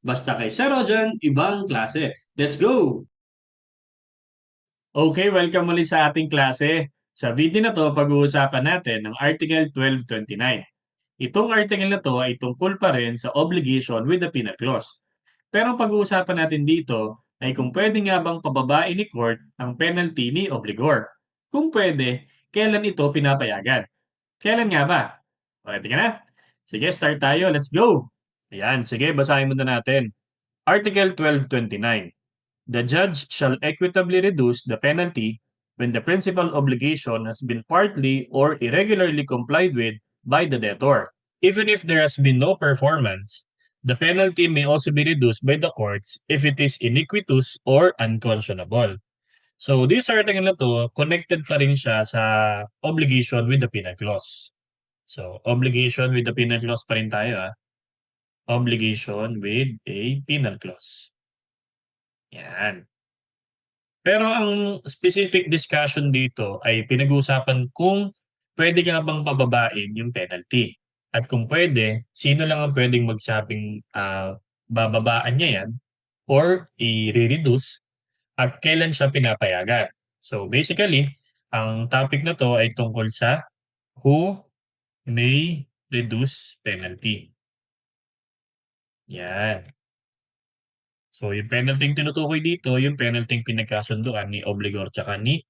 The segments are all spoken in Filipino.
Basta kay Sir Rojan, ibang klase. Let's go! Okay, welcome muli sa ating klase. Sa video na to, pag-uusapan natin ng Article 1229. Itong article na to ay tungkol pa rin sa obligation with the penal clause. Pero ang pag-uusapan natin dito ay kung pwede nga bang pababain ni court ang penalty ni obligor. Kung pwede, kailan ito pinapayagan? Kailan nga ba? Okay, ka na? Sige, start tayo. Let's go! Ayan, sige, basahin muna natin. Article 1229. The judge shall equitably reduce the penalty when the principal obligation has been partly or irregularly complied with by the debtor. Even if there has been no performance, the penalty may also be reduced by the courts if it is iniquitous or unconscionable. So this article na to, connected pa rin siya sa obligation with the penal clause. So obligation with the penal clause pa rin tayo. Obligation with a penal clause. Yan. Pero ang specific discussion dito ay pinag-uusapan kung pwede nga bang pababain yung penalty. At kung pwede, sino lang ang pwedeng magsabing bababaan niya yan or i-reduce at kailan siya pinapayagan. So basically, ang topic na to ay tungkol sa who may reduce penalty. Yan. So, yung penalty tinutukoy dito, yung penalty pinagkasunduan ni obligor tsaka ni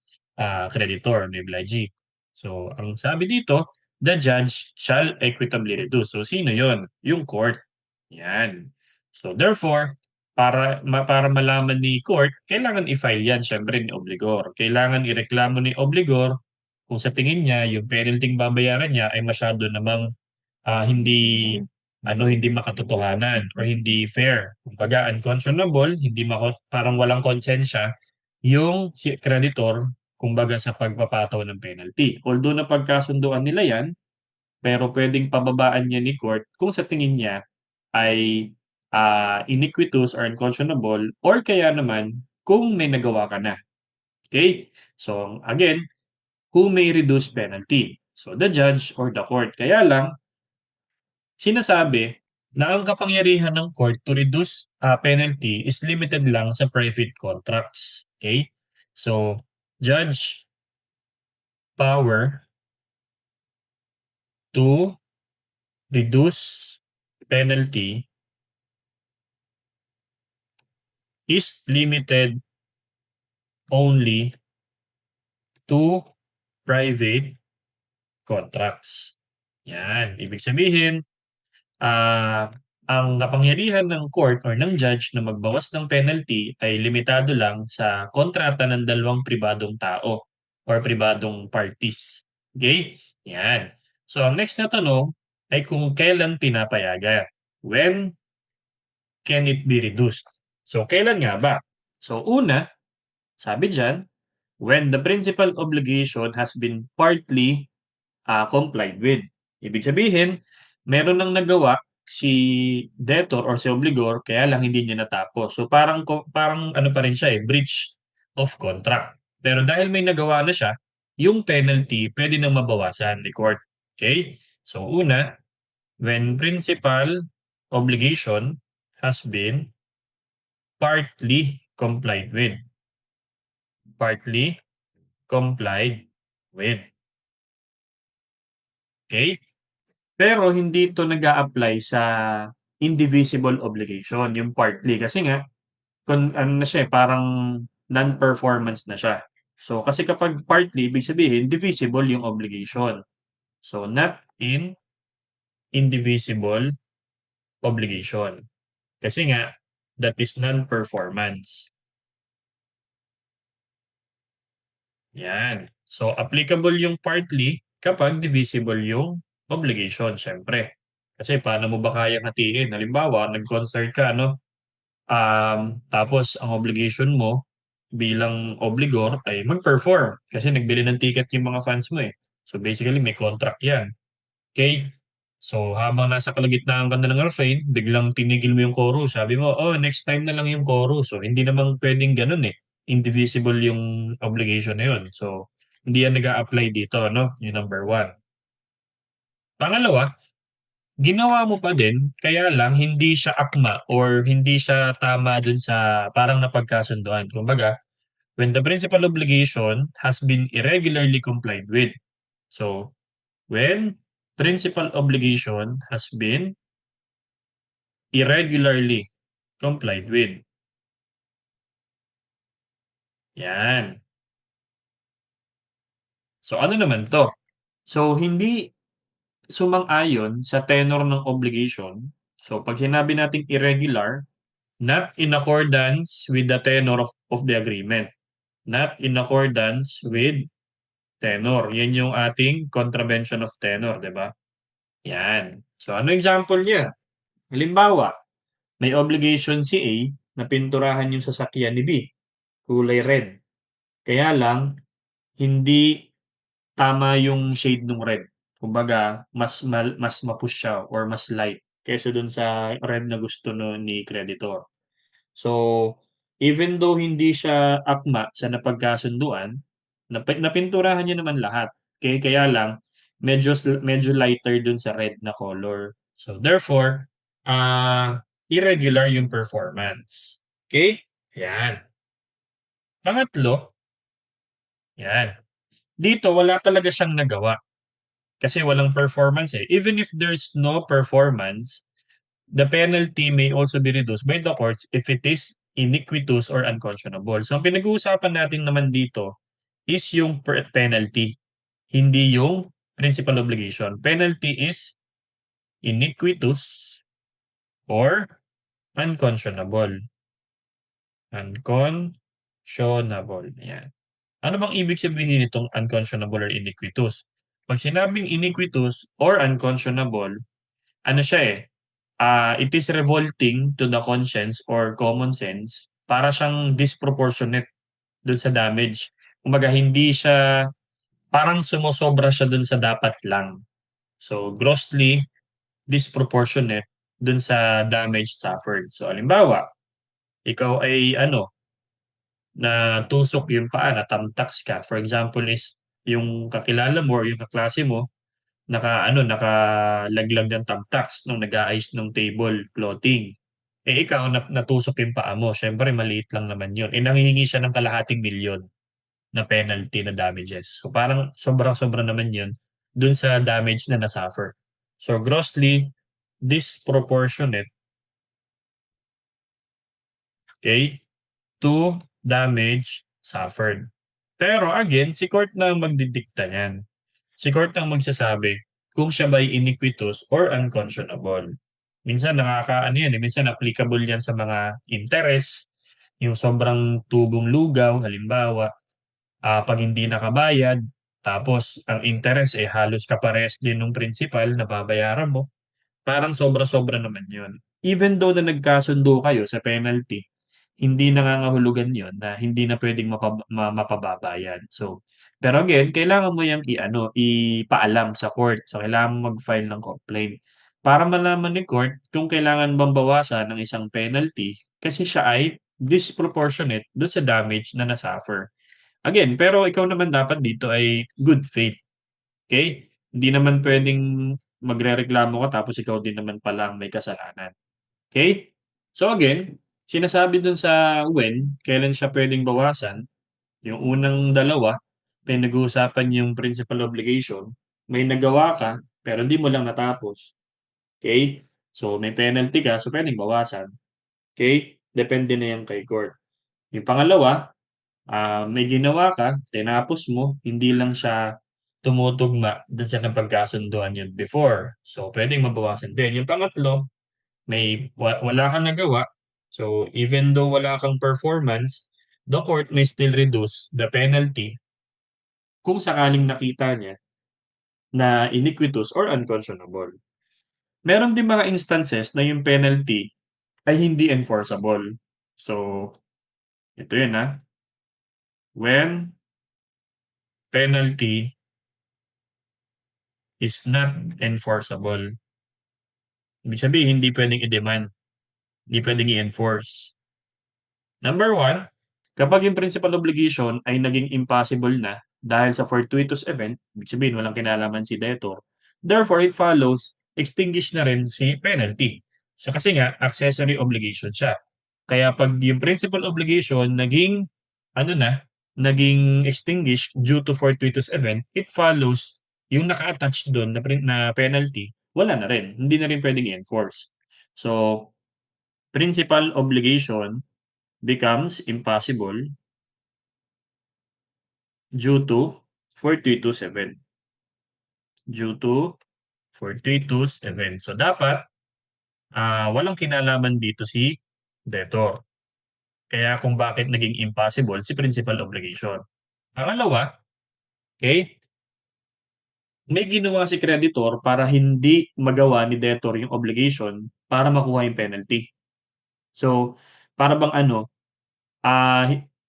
creditor, ni obligee. So, ang sabi dito, the judge shall equitably reduce. So, sino yon? Yung court. Yan. So, therefore, para malaman ni court, kailangan i-file yan, syempre, ni obligor. Kailangan ireklamo ni obligor kung sa tingin niya, yung penalty babayaran niya ay masyado namang hindi hindi makatotohanan or hindi fair. Kumbaga unconscionable, hindi parang walang konsensya yung si creditor kumbaga sa pagpapataw ng penalty. Although napagkasunduan nila yan, pero pwedeng pababaan niya ni court kung sa tingin niya ay iniquitous or unconscionable or kaya naman kung may nagawa ka na. Okay? So again, who may reduce penalty? So the judge or the court. Kaya lang, sinasabi na ang kapangyarihan ng court to reduce penalty is limited lang sa private contracts. Okay? So, judge power to reduce penalty is limited only to private contracts. Yan. Ibig sabihin, ang kapangyarihan ng court or ng judge na magbawas ng penalty ay limitado lang sa kontrata ng dalawang pribadong tao or pribadong parties. Okay? Yan. So, ang next na tanong ay kung kailan pinapayagan. When can it be reduced? So, kailan nga ba? So, una, sabi dyan, when the principal obligation has been partly complied with. Ibig sabihin, meron nang nagawa si debtor or si obligor kaya lang hindi niya natapos. So parang ano pa rin siya breach of contract. Pero dahil may nagawa na siya, yung penalty pwede nang mabawasan ni court. Okay? So una, when principal obligation has been partly complied with. Partly complied with. Okay? Pero hindi ito nag-a-apply sa indivisible obligation, yung partly. Kasi nga, ano na siya, parang non-performance na siya. So, kasi kapag partly, ibig sabihin, divisible yung obligation. So, not in indivisible obligation. Kasi nga, that is non-performance. Yan. So, applicable yung partly kapag divisible yung obligation, syempre. Kasi paano mo ba kayang hatiin? Halimbawa, nag-concert ka, no? Tapos ang obligation mo bilang obligor ay mag-perform kasi nagbili ng ticket yung mga fans mo eh. So basically, may contract yan. Okay? So habang nasa kalagitnaan ka na ng refrain, biglang tinigil mo yung chorus. Sabi mo, oh, next time na lang yung chorus. So hindi naman pwedeng ganun eh. Indivisible yung obligation na yun. So hindi yan nag apply dito, no? Yung number one. Pangalawa, Ginawa mo pa din, kaya lang hindi siya akma or hindi siya tama dun sa parang napagkasunduan. Kumbaga, when the principal obligation has been irregularly complied with. So, when principal obligation has been irregularly complied with. Yan. So, ano naman 'to? So, hindi sumang-ayon sa tenor ng obligation. So, 'pag sinabi nating irregular, not in accordance with the tenor of the agreement. Not in accordance with tenor. Yan yung ating contravention of tenor, 'di ba? Yan. So, ano example niya? Halimbawa, may obligation si A na pinturahan yung sasakyan ni B, kulay red. Kaya lang, hindi tama yung shade ng red. Kumbaga, mas ma-push siya or mas light kaysa dun sa red na gusto no ni creditor. So, even though hindi siya akma sa napagkasunduan, napinturahan niya naman lahat. Kaya lang medyo lighter dun sa red na color. So therefore, irregular yung performance. Okay? Yan. Pangatlo, yan. Dito wala talaga siyang nagawa kasi walang performance eh. Even if there's no performance, the penalty may also be reduced by the courts if it is iniquitous or unconscionable. So, ang pinag-uusapan natin naman dito is yung penalty, hindi yung principal obligation. Penalty is iniquitous or unconscionable. Unconscionable. Yan. Ano bang ibig sabihin nitong unconscionable or iniquitous? Pag sinabing iniquitous or unconscionable, ano siya eh, it is revolting to the conscience or common sense, para siyang disproportionate dun sa damage. Kumbaga hindi siya parang sumosobra siya dun sa dapat lang. So, grossly disproportionate dun sa damage suffered. So, halimbawa, ikaw ay ano, natusok yung paa, natamtaks ka. For example is yung kakilala mo or yung kaklase mo nakalaglag ng thumbtacks nung nag-aayos ng table clothing. Eh, ikaw natusok yung paa mo, siyempre maliit lang naman yun. Eh, nanghihingi siya ng kalahating milyon na penalty na damages. So, parang sobrang-sobra naman yun dun sa damage na na-suffer. So, grossly disproportionate, okay, to damage suffered. Pero again, si court na ang magdidikta niyan. Si court ang magsasabi kung siya ba'y iniquitous or unconscionable. Minsan nakakaano yan, eh, minsan applicable yan sa mga interest, yung sobrang tubong lugaw halimbawa, 'pag hindi nakabayad tapos ang interest, eh, halos kaparehas din nung principal na babayaran mo, parang sobra-sobra naman yun. Even though na nagkasundo kayo sa penalty, hindi nangangahulugan yon na hindi na puwedeng mapababayad. So, pero again, kailangan mo yang ipaalam sa court. So, kailangan mo mag-file ng complaint para malaman ni court kung kailangan bang bawasan ng isang penalty kasi siya ay disproportionate dun sa damage na na-suffer. Again, pero ikaw naman dapat dito ay good faith, okey? Hindi naman puwedeng magrereklamo ka tapos ikaw din naman pala ang may kasalanan. Okay? So again, sinasabi dun sa when, kailan siya puwedeng bawasan, yung unang dalawa, pinag-uusapan yung principal obligation, may nagawa ka, pero di mo lang natapos, okay? So may penalty ka, so puwedeng bawasan, okay? Depende na yan kay court. Yung pangalawa, may ginawa ka, tinapos mo, hindi lang siya tumutugma dun sa napagkasunduan niyo before, so puwedeng mabawasan din. Yung pangatlo, wala kang nagawa, so even though wala kang performance, the court may still reduce the penalty kung sakaling nakita niya na iniquitous or unconscionable. Meron din mga instances na yung penalty ay hindi enforceable. So, ito yun, when penalty is not enforceable. Ibig sabihin hindi puwedeng i-demand, hindi puwedeng i-enforce. Number one, kapag yung principal obligation ay naging impossible na dahil sa fortuitous event, ibig sabihin walang kinalaman si debtor, therefore it follows extinguish na rin si penalty. So kasi nga, accessory obligation siya. Kaya pag yung principal obligation naging extinguished due to fortuitous event, it follows yung naka-attach doon na penalty, wala na rin. Hindi na rin pwedeng i-enforce. So, principal obligation becomes impossible due to fortuitous event. Due to fortuitous event. So, dapat walang kinalaman dito si debtor. Kaya kung bakit naging impossible si principal obligation. Pangalawa, okay, may ginawa si creditor para hindi magawa ni debtor yung obligation para makuha yung penalty. So, para bang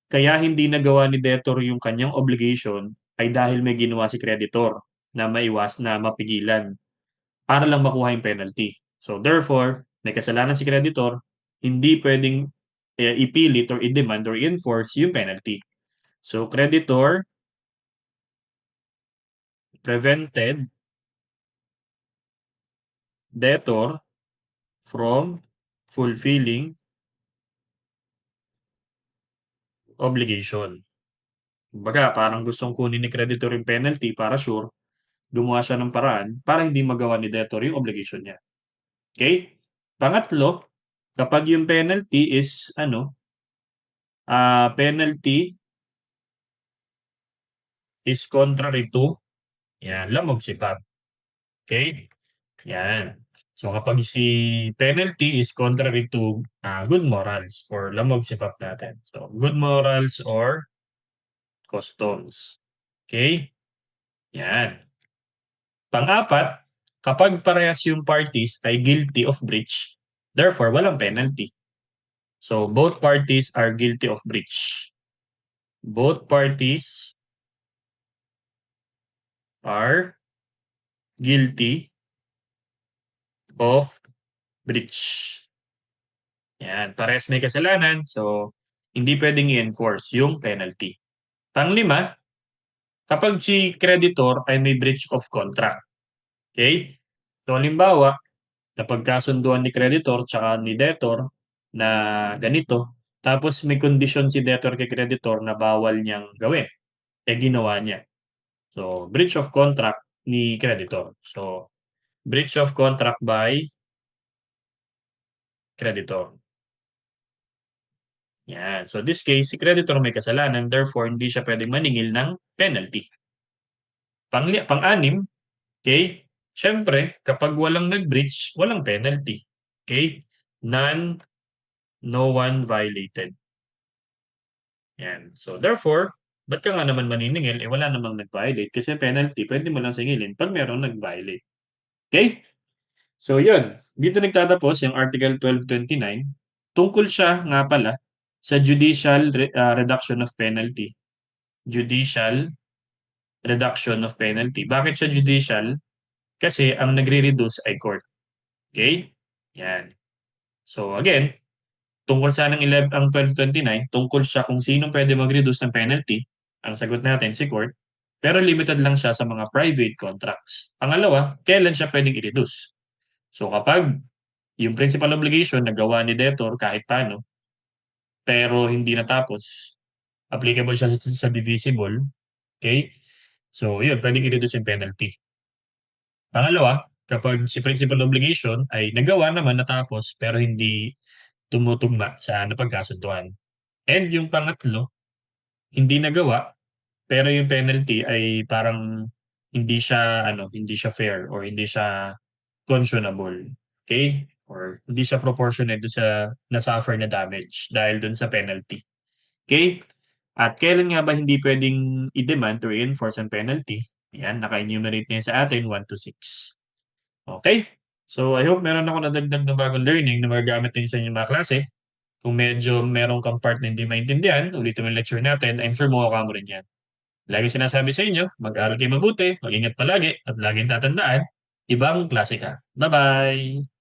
kaya hindi nagawa ni debtor yung kanyang obligation ay dahil may ginawa si creditor na maiwas na mapigilan para lang makuha yung penalty. So, therefore, may kasalanan si creditor, hindi pwedeng ipilit or i-demand or i-enforce yung penalty. So, creditor prevented debtor from fulfilling obligation. Kumbaga, parang gustong kunin ni creditor yung penalty para sure, gumawa siya ng paraan para hindi magawa ni debtor yung obligation niya. Okay? Pangatlo, kapag yung penalty is penalty is contrary to, yan, lamog sipag. Okay? Yan. So kapag si penalty is contrary to good morals or lamog sipag natin. So good morals or customs. Okay? Yan. Pang-apat, kapag parehas yung parties ay guilty of breach, therefore walang penalty. So both parties are guilty of breach. Both parties are guilty of breach. Yan, parehas may kasalanan, so hindi pwedeng i-enforce yung penalty. Panglima, kapag si creditor ay may breach of contract. Okay? So halimbawa, napagkasunduan ni creditor tsaka ni debtor na ganito, tapos may kondisyon si debtor kay creditor na bawal niyang gawin. Ginawa niya. So, breach of contract ni creditor. So, breach of contract by creditor. Yan. So, this case, si creditor may kasalanan, therefore, hindi siya pwedeng maningil ng penalty. Pang-anim, okay? Siyempre, kapag walang nag-breach, walang penalty. Okay? No one violated. Yan. So, therefore, ba't ka nga naman maniningil? Wala namang nag-violate kasi penalty, pwede mo lang singilin pag merong nag-violate. Okay? So, yun. Dito nagtatapos yung Article 1229. Tungkol siya nga pala sa judicial reduction of penalty. Judicial reduction of penalty. Bakit siya judicial? Kasi ang nagre-reduce ay court. Okay? Yan. So, again, tungkol sa ang 1229, tungkol siya kung sino pwede mag-reduce ng penalty. Ang sagot natin si court. Pero limited lang siya sa mga private contracts. Pangalawa, kailan siya pwedeng i-reduce? So kapag yung principal obligation nagawa ni debtor kahit paano, pero hindi natapos, applicable siya sa divisible, okay? So yun, pwedeng i-reduce yung penalty. Pangalawa, kapag si principal obligation ay nagawa naman natapos pero hindi tumutugma sa napagkasunduan. And yung pangatlo, hindi nagawa pero yung penalty ay parang hindi siya fair or hindi siya conscionable. Okay? Or hindi siya proportionate doon sa na-suffer na damage dahil doon sa penalty. Okay? At kailan nga ba hindi pwedeng i-demand or i-enforce ang penalty? Yan, naka-enumerate niya sa atin 1 to 6. Okay? So, I hope meron ako nadagdag na bagong learning na magagamit din sa inyong mga klase. Kung medyo meron kang part na hindi maintindihan, ulitin mo yung lecture natin, I'm sure mukha mo rin yan. Lagi sinasabi sa inyo, mag-aaral kayo mabuti, mag-ingat palagi, at laging tatandaan, ibang klase ka. Bye-bye!